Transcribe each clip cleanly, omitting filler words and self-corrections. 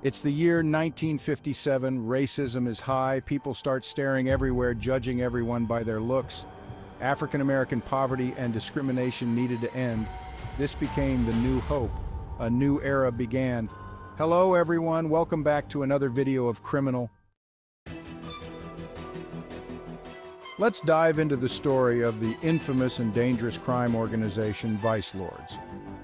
It's the year 1957, racism is high, people start staring everywhere, judging everyone by their looks. African American poverty and discrimination needed to end. This became the new hope. A new era began. Hello everyone, welcome back to another video of Criminal. Let's dive into the story of the infamous and dangerous crime organization Vice Lords.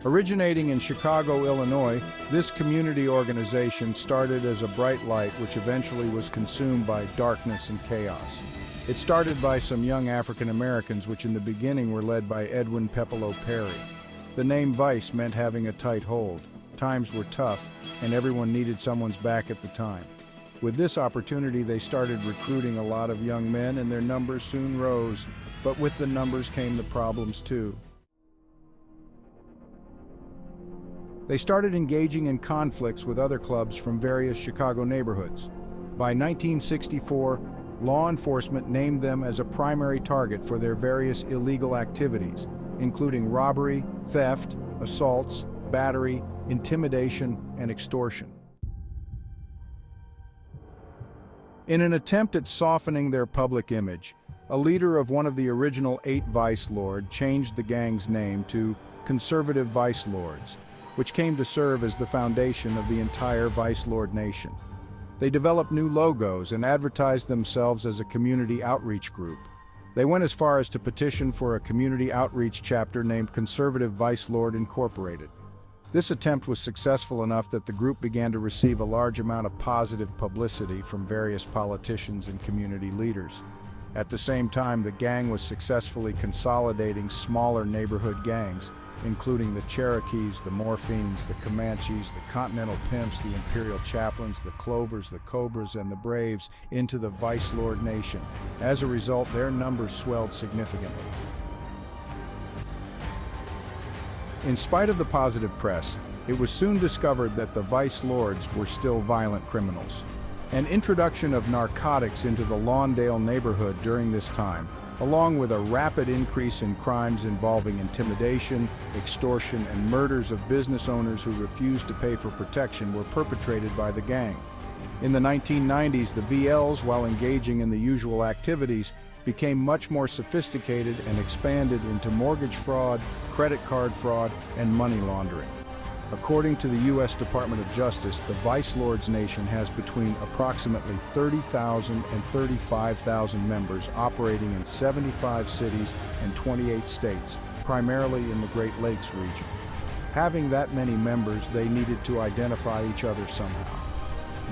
Originating in Chicago, Illinois, this community organization started as a bright light which eventually was consumed by darkness and chaos. It started by some young African Americans which in the beginning were led by Edwin Pepelo Perry. The name Vice meant having a tight hold. Times were tough and everyone needed someone's back at the time. With this opportunity they started recruiting a lot of young men and their numbers soon rose. But with the numbers came the problems too. They started engaging in conflicts with other clubs from various Chicago neighborhoods. By 1964, law enforcement named them as a primary target for their various illegal activities, including robbery, theft, assaults, battery, intimidation, and extortion. In an attempt at softening their public image, a leader of one of the original 8 Vice Lords changed the gang's name to Conservative Vice Lords, which came to serve as the foundation of the entire Vice Lord Nation. They developed new logos and advertised themselves as a community outreach group. They went as far as to petition for a community outreach chapter named Conservative Vice Lord Incorporated. This attempt was successful enough that the group began to receive a large amount of positive publicity from various politicians and community leaders. At the same time, the gang was successfully consolidating smaller neighborhood gangs, including the Cherokees, the Morphines, the Comanches, the Continental Pimps, the Imperial Chaplains, the Clovers, the Cobras, and the Braves, into the Vice Lord Nation. As a result, their numbers swelled significantly. In spite of the positive press, it was soon discovered that the Vice Lords were still violent criminals. An introduction of narcotics into the Lawndale neighborhood during this time, along with a rapid increase in crimes involving intimidation, extortion, and murders of business owners who refused to pay for protection, were perpetrated by the gang. In the 1990s, the VLs, while engaging in the usual activities, became much more sophisticated and expanded into mortgage fraud, credit card fraud, and money laundering. According to the U.S. Department of Justice, the Vice Lords Nation has between approximately 30,000 and 35,000 members operating in 75 cities and 28 states, primarily in the Great Lakes region. Having that many members, they needed to identify each other somehow.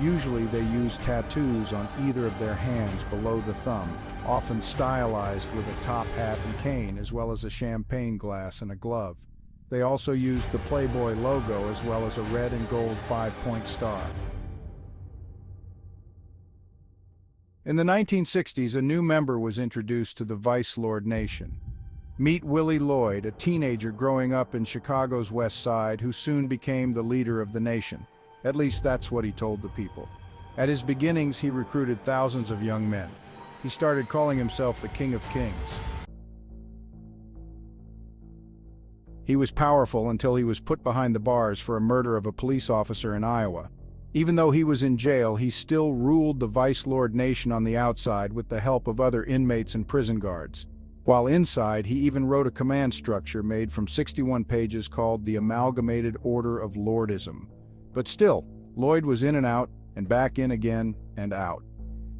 Usually they used tattoos on either of their hands below the thumb, often stylized with a top hat and cane, as well as a champagne glass and a glove. They also used the Playboy logo as well as a red and gold 5-point star. In the 1960s, a new member was introduced to the Vice Lord Nation. Meet Willie Lloyd, a teenager growing up in Chicago's West Side who soon became the leader of the nation. At least that's what he told the people. At his beginnings, he recruited thousands of young men. He started calling himself the King of Kings. He was powerful until he was put behind the bars for a murder of a police officer in Iowa. Even though he was in jail, he still ruled the Vice Lord Nation on the outside with the help of other inmates and prison guards. While inside, he even wrote a command structure made from 61 pages called the Amalgamated Order of Lordism. But still, Lloyd was in and out, and back in again and out.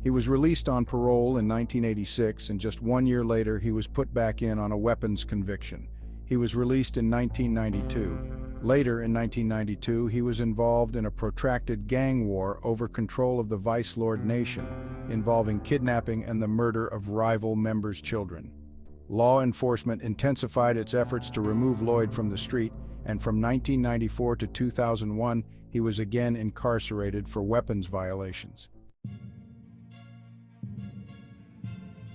He was released on parole in 1986, and just 1 year later he was put back in on a weapons conviction. He was released in 1992. Later in 1992, he was involved in a protracted gang war over control of the Vice Lord Nation, involving kidnapping and the murder of rival members' children. Law enforcement intensified its efforts to remove Lloyd from the street, and from 1994 to 2001, he was again incarcerated for weapons violations.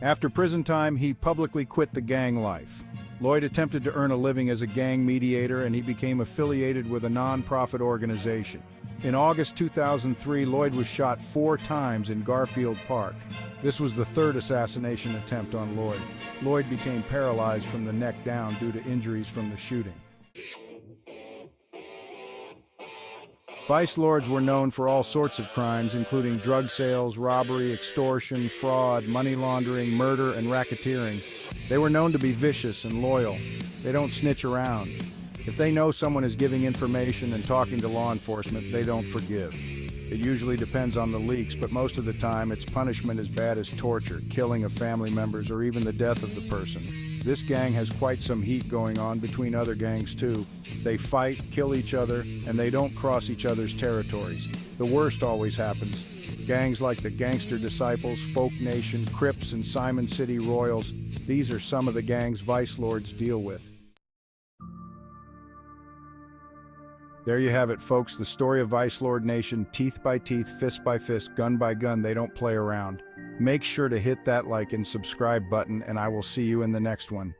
After prison time, he publicly quit the gang life. Lloyd attempted to earn a living as a gang mediator, and he became affiliated with a non-profit organization. In August 2003, Lloyd was shot 4 times in Garfield Park. This was the 3rd assassination attempt on Lloyd. Lloyd became paralyzed from the neck down due to injuries from the shooting. Vice lords were known for all sorts of crimes, including drug sales, robbery, extortion, fraud, money laundering, murder, and racketeering. They were known to be vicious and loyal. They don't snitch around. If they know someone is giving information and talking to law enforcement, they don't forgive. It usually depends on the leaks, but most of the time it's punishment as bad as torture, killing of family members, or even the death of the person. This gang has quite some heat going on between other gangs too. They fight, kill each other, and they don't cross each other's territories. The worst always happens. Gangs like the Gangster Disciples, Folk Nation, Crips, and Simon City Royals, these are some of the gangs vice lords deal with. There you have it, folks, the story of Vice Lord Nation, teeth by teeth, fist by fist, gun by gun. They don't play around. Make sure to hit that like and subscribe button, and I will see you in the next one.